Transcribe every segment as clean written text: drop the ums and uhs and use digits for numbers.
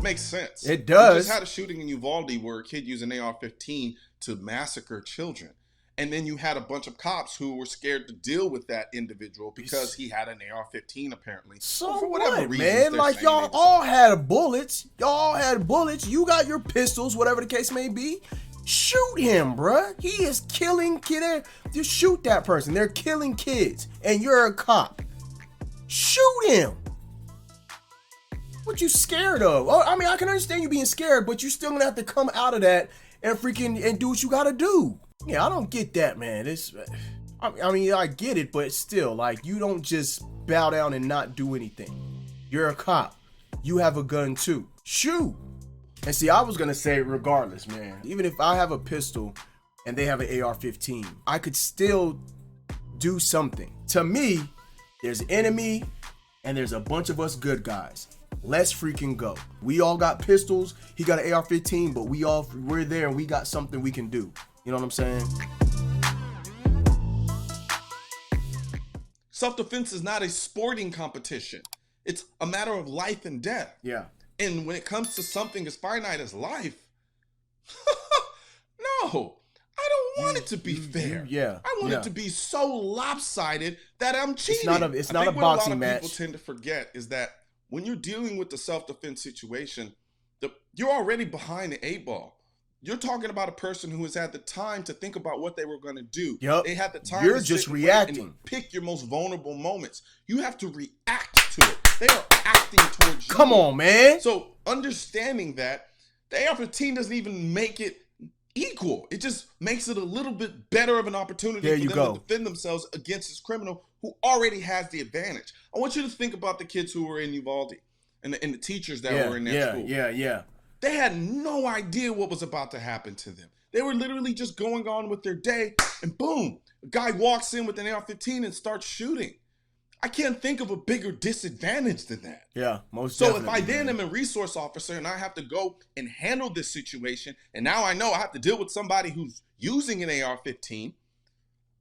makes sense. It does. We just had a shooting in Uvalde where a kid used an AR-15 to massacre children. And then you had a bunch of cops who were scared to deal with that individual because he had an AR-15 apparently. So for whatever what, reasons, man? they're Like, saying y'all all had bullets. Y'all all had bullets. You got your pistols, whatever the case may be. Shoot him, bruh. He is killing kids. Just shoot that person. They're killing kids. And you're a cop. Shoot him. What you scared of? Oh, I mean, I can understand you being scared, but you still gonna have to come out of that and freaking and do what you gotta do. Yeah, I don't get that, man. I mean, I get it, but still, like, you don't just bow down and not do anything. You're a cop. You have a gun too. Shoot. And see, I was gonna say, regardless, man, even if I have a pistol and they have an AR-15, I could still do something. To me, there's an enemy and there's a bunch of us good guys. Let's freaking go. We all got pistols. He got an AR-15, but we're there and we got something we can do. You know what I'm saying? Self-defense is not a sporting competition. It's a matter of life and death. Yeah. And when it comes to something as finite as life, no, I don't want it to be fair. I want it to be so lopsided that I'm cheating. It's not a boxing match. What people tend to forget is that when you're dealing with the self-defense situation, you're already behind the 8 ball. You're talking about a person who has had the time to think about what they were going to do. Yep. They had the time You're to just sit reacting. and pick your most vulnerable moments. You have to react to it. They are acting towards you. Come on, man. So understanding that, the AR-15 doesn't even make it equal. It just makes it a little bit better of an opportunity for them to defend themselves against this criminal who already has the advantage. I want you to think about the kids who were in Uvalde and the teachers that were in that school. Yeah. They had no idea what was about to happen to them. They were literally just going on with their day, and boom, a guy walks in with an AR-15 and starts shooting. I can't think of a bigger disadvantage than that. Yeah, most definitely. So definitely. if I then am a resource officer and I have to go and handle this situation, and now I know I have to deal with somebody who's using an AR-15,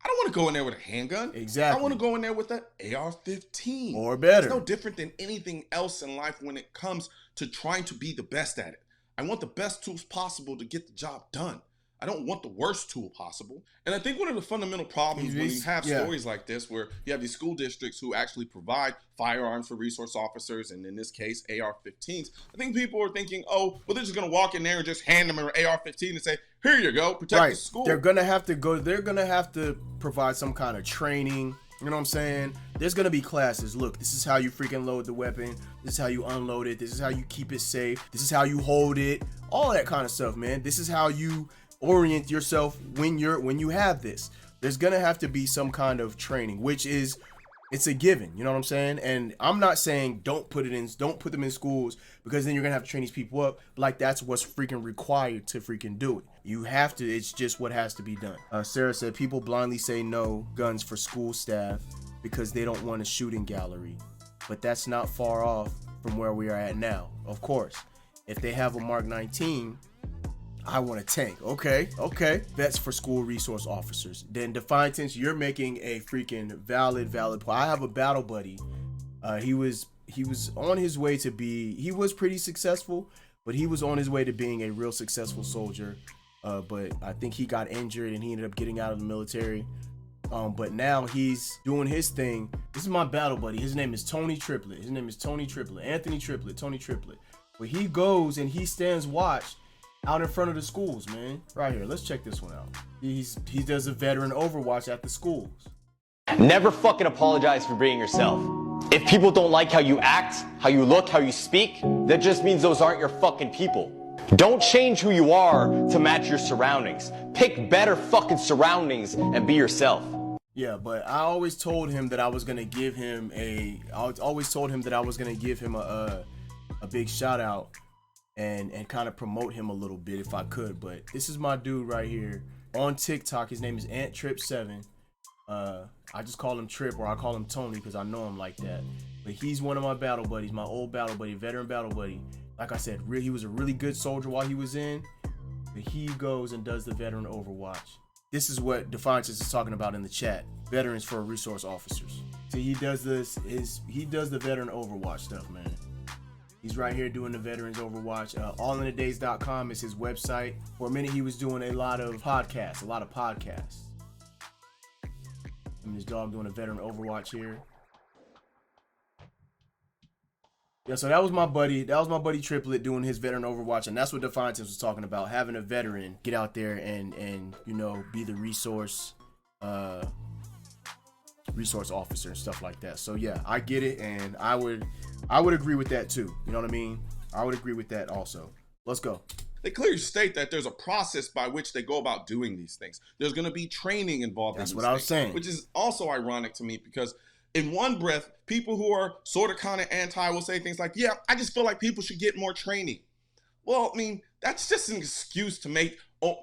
I don't want to go in there with a handgun. Exactly. I want to go in there with an AR-15. Or better. It's no different than anything else in life when it comes to trying to be the best at it. I want the best tools possible to get the job done. I don't want the worst tool possible. And I think one of the fundamental problems when you have stories like this, where you have these school districts who actually provide firearms for resource officers, and in this case, AR-15s, I think people are thinking, oh, well, they're just going to walk in there and just hand them an AR-15 and say, here you go, protect the school. They're going to have to provide some kind of training. You know what I'm saying? There's going to be classes. Look, this is how you freaking load the weapon. This is how you unload it. This is how you keep it safe. This is how you hold it. All that kind of stuff, man. This is how you orient yourself when you have this. There's going to have to be some kind of training, which is, it's a given. You know what I'm saying? And I'm not saying don't put them in schools, because then you're going to have to train these people up. Like, that's what's freaking required to freaking do it. You have to. It's just what has to be done. Sarah said people blindly say no guns for school staff because they don't want a shooting gallery. But that's not far off from where we are at now. Of course, if they have a Mark 19, I want a tank. Okay. That's for school resource officers. Then Defiantance, you're making a freaking valid point. I have a battle buddy. He was on his way to he was pretty successful, but he was on his way to being a real successful soldier. But I think he got injured and he ended up getting out of the military. But now he's doing his thing. This is my battle buddy. His name is Tony Triplett. Anthony Triplett, Tony Triplett. But he goes and he stands watch out in front of the schools, man. Right here. Let's check this one out. He does a veteran overwatch at the schools. Never fucking apologize for being yourself. If people don't like how you act, how you look, how you speak, that just means those aren't your fucking people. Don't change who you are to match your surroundings. Pick better fucking surroundings and be yourself. Yeah, but I always told him that I was gonna give him a big shout out and kind of promote him a little bit if I could. But this is my dude right here on TikTok. His name is AntTrip7. I just call him Trip, or I call him Tony because I know him like that. But he's one of my battle buddies, my old battle buddy, veteran battle buddy. Like I said, he was a really good soldier while he was in. But he goes and does the veteran overwatch. This is what Defiance is talking about in the chat. Veterans for resource officers. See, he does the veteran overwatch stuff, man. He's right here doing the Veterans Overwatch. Allinthedays.com is his website. For a minute, he was doing a lot of podcasts. And his dog doing a Veteran Overwatch here. Yeah, so that was my buddy. That was my buddy Triplet doing his Veteran Overwatch, and that's what Defiance was talking about. Having a veteran get out there and you know, be the resource officer and stuff like that. So yeah, I get it, and I would agree with that too. You know what I mean? I would agree with that also. Let's go. They clearly state that there's a process by which they go about doing these things. There's going to be training involved. That's in what these I was things, saying. which is also ironic to me because in one breath, people who are sort of kind of anti will say things like, yeah, I just feel like people should get more training. Well, I mean, that's just an excuse to make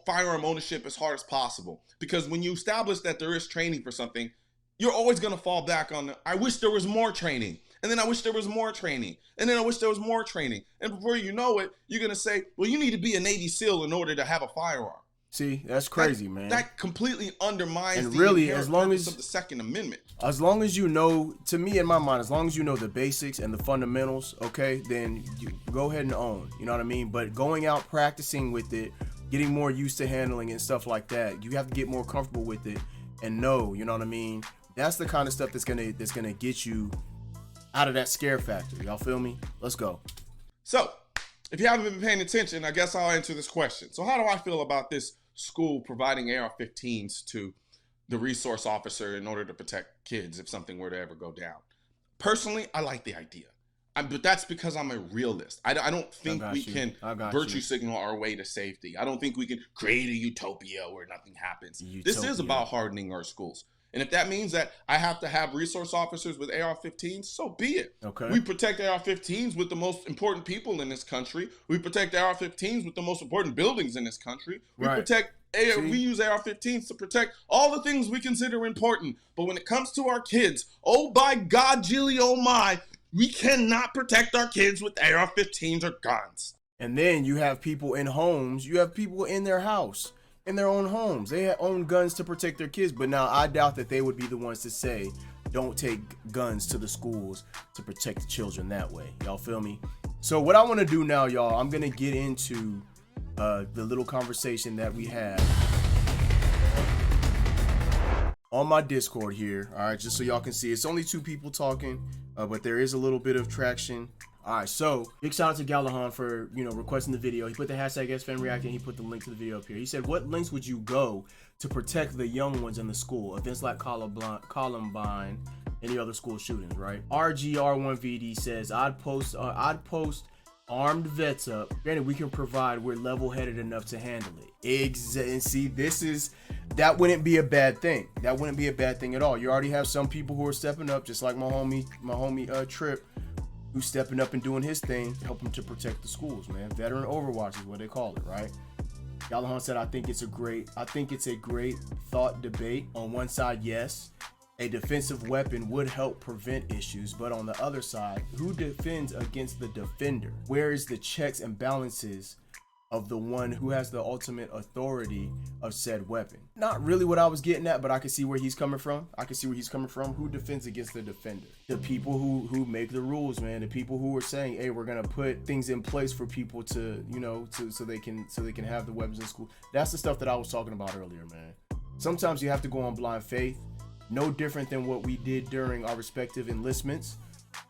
firearm ownership as hard as possible. Because when you establish that there is training for something, you're always going to fall back on I wish there was more training. And then I wish there was more training. And then I wish there was more training. And before you know it, you're going to say, well, you need to be a Navy SEAL in order to have a firearm. See, that's crazy, man. That completely undermines and really, as long purpose as of the Second Amendment. As long as you know, to me in my mind, as long as you know the basics and the fundamentals, okay, then you go ahead and own. You know what I mean? But going out practicing with it, getting more used to handling and stuff like that, you have to get more comfortable with it and know, you know what I mean? That's the kind of stuff that's gonna get you out of that scare factor. Y'all feel me? Let's go. So, if you haven't been paying attention, I guess I'll answer this question. So how do I feel about this school providing AR-15s to the resource officer in order to protect kids if something were to ever go down? Personally, I like the idea. But that's because I'm a realist. I don't think we can virtue signal our way to safety. I don't think we can create a utopia where nothing happens. This is about hardening our schools. And if that means that I have to have resource officers with AR-15s, so be it. Okay. We protect AR-15s with the most important people in this country. We protect AR-15s with the most important buildings in this country. We we use AR-15s to protect all the things we consider important. But when it comes to our kids, oh by God, Jilly, oh my, we cannot protect our kids with AR-15s or guns. And then you have people in homes, you have people in their house, in their own homes. They own guns to protect their kids, but now I doubt that they would be the ones to say, don't take guns to the schools to protect the children that way. Y'all feel me? So what I want to do now, y'all, I'm going to get into the little conversation that we had on my Discord here. All right, just so y'all can see. It's only 2 people talking, but there is a little bit of traction. All right, so big shout out to Gallahan for, you know, requesting the video. He put the hashtag SFAMreact and he put the link to the video up here. He said, what lengths would you go to protect the young ones in the school? Events like Columbine, any other school shootings, right? RGR1VD says, I'd post armed vets up. Granted, we can provide, we're level-headed enough to handle it. And see, that wouldn't be a bad thing. That wouldn't be a bad thing at all. You already have some people who are stepping up, just like my homie Trip, who's stepping up and doing his thing to help him to protect the schools, man. Veteran Overwatch is what they call it, right? Gallahan said, I think it's a great thought debate. On one side, yes, a defensive weapon would help prevent issues, but on the other side, who defends against the defender? Where is the checks and balances of the one who has the ultimate authority of said weapon? Not really what I was getting at, but I can see where he's coming from. Who defends against the defender? The people who make the rules, man. The people who are saying, hey, we're gonna put things in place for people to, you know, so they can have the weapons in school. That's the stuff that I was talking about earlier, man. Sometimes you have to go on blind faith. No different than what we did during our respective enlistments.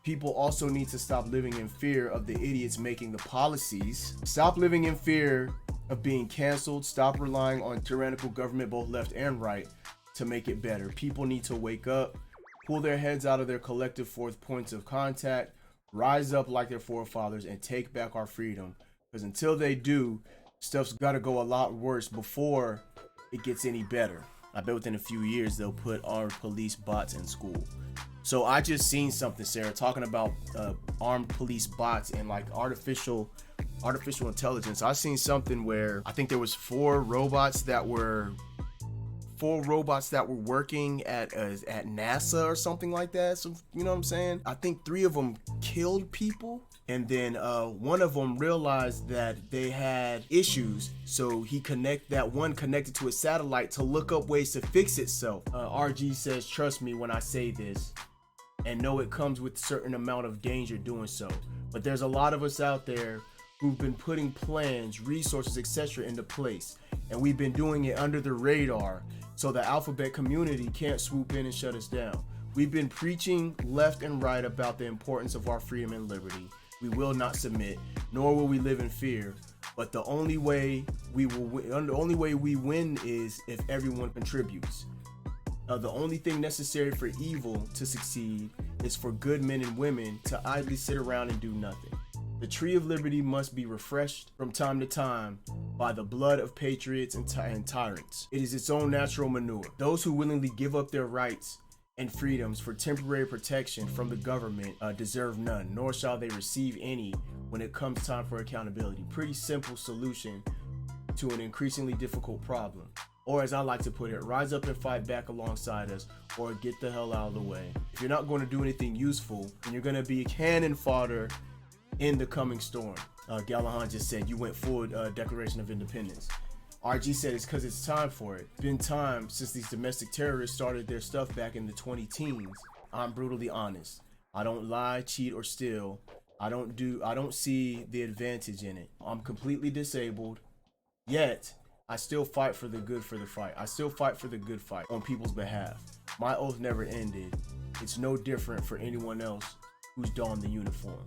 People also need to stop living in fear of the idiots making the policies. Stop living in fear of being canceled. Stop relying on tyrannical government, both left and right, to make it better. People need to wake up, pull their heads out of their collective 4th points of contact, rise up like their forefathers, and take back our freedom. Because until they do, stuff's got to go a lot worse before it gets any better. I bet within a few years they'll put armed police bots in school. So I just seen something, Sarah, talking about armed police bots and like artificial intelligence. I seen something where I think there was 4 robots that were working at NASA or something like that. So you know what I'm saying? I think 3 of them killed people, and then one of them realized that they had issues, so he connected to a satellite to look up ways to fix itself. RG says, trust me when I say this. and know it comes with a certain amount of danger doing so. But there's a lot of us out there who've been putting plans, resources, etc. into place, and we've been doing it under the radar so the alphabet community can't swoop in and shut us down. We've been preaching left and right about the importance of our freedom and liberty. We will not submit, nor will we live in fear. But the only way we win is if everyone contributes. The only thing necessary for evil to succeed is for good men and women to idly sit around and do nothing. The tree of liberty must be refreshed from time to time by the blood of patriots and tyrants. It is its own natural manure. Those who willingly give up their rights and freedoms for temporary protection from the government deserve none, nor shall they receive any when it comes time for accountability. Pretty simple solution to an increasingly difficult problem. Or as I like to put it, rise up and fight back alongside us, or get the hell out of the way. If you're not going to do anything useful, then you're going to be cannon fodder in the coming storm. Gallahan just said you went full Declaration of Independence. RG said it's because it's time for it. It's been time since these domestic terrorists started their stuff back in the 2010s. I'm brutally honest. I don't lie, cheat, or steal. I don't see the advantage in it. I'm completely disabled, yet I still fight for the good for the fight. I still fight for the good fight on people's behalf. My oath never ended. It's no different for anyone else who's donned the uniform.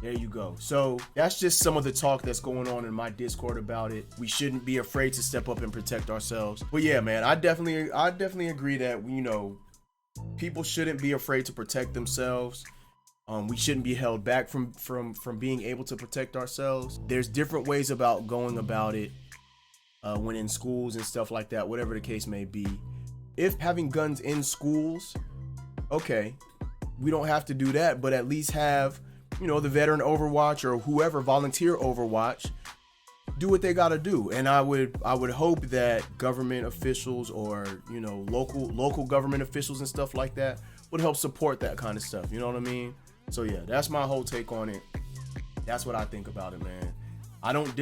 There you go. So that's just some of the talk that's going on in my Discord about it. We shouldn't be afraid to step up and protect ourselves. But yeah, man, I definitely agree that, you know, people shouldn't be afraid to protect themselves. We shouldn't be held back from being able to protect ourselves. There's different ways about going about it when in schools and stuff like that, whatever the case may be. If having guns in schools, okay, we don't have to do that, but at least have, you know, the veteran Overwatch or whoever volunteer Overwatch do what they got to do. And I would hope that government officials or, you know, local government officials and stuff like that would help support that kind of stuff. You know what I mean? So yeah, that's my whole take on it. That's what I think about it, man. I don't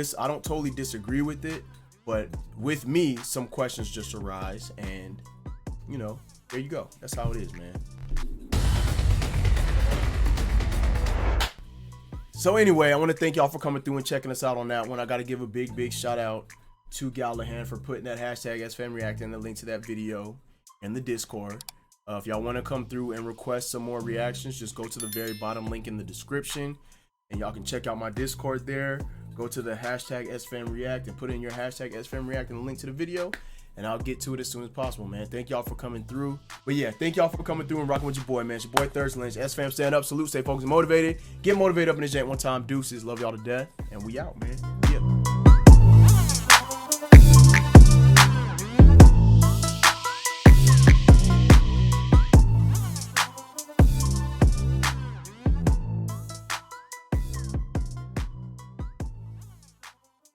totally disagree with it, but with me, some questions just arise, and you know, there you go. That's how it is, man. So anyway, I want to thank y'all for coming through and checking us out on that one. I got to give a big shout out to Gallahan for putting that hashtag SFAMReact and the link to that video in the Discord. If y'all want to come through and request some more reactions, just go to the very bottom link in the description, and y'all can check out my Discord there. Go to the hashtag SFAMReact and put in your hashtag SFAMReact and the link to the video, and I'll get to it as soon as possible, man. Thank y'all for coming through. But yeah, thank y'all for coming through and rocking with your boy, man. It's your boy Thursday Lynch. SFAM, stand up, salute, stay focused and motivated. Get motivated up in this jank one time. Deuces, love y'all to death, and we out, man.